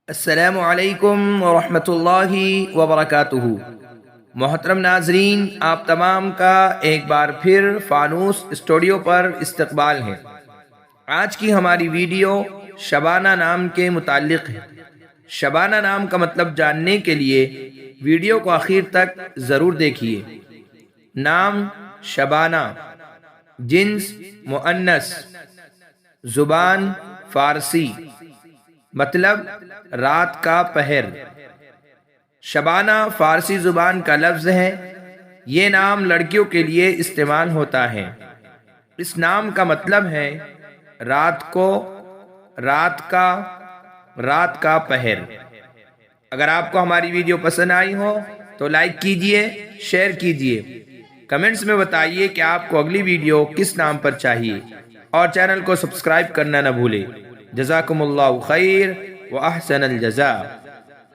السلام علیکم ورحمۃ اللہ وبرکاتہ۔ محترم ناظرین، آپ تمام کا ایک بار پھر فانوس اسٹوڈیو پر استقبال ہے۔ آج کی ہماری ویڈیو شبانہ نام کے متعلق ہے۔ شبانہ نام کا مطلب جاننے کے لیے ویڈیو کو آخر تک ضرور دیکھیے۔ نام شبانہ، جنس مؤنث، زبان فارسی، مطلب رات کا پہر۔ شبانہ فارسی زبان کا لفظ ہے۔ یہ نام لڑکیوں کے لیے استعمال ہوتا ہے۔ اس نام کا مطلب ہے رات کو، رات کا پہر۔ اگر آپ کو ہماری ویڈیو پسند آئی ہو تو لائک کیجئے، شیئر کیجئے، کمنٹس میں بتائیے کہ آپ کو اگلی ویڈیو کس نام پر چاہیے، اور چینل کو سبسکرائب کرنا نہ بھولے۔ جزاکم اللہ خیر و احسن الجزاء۔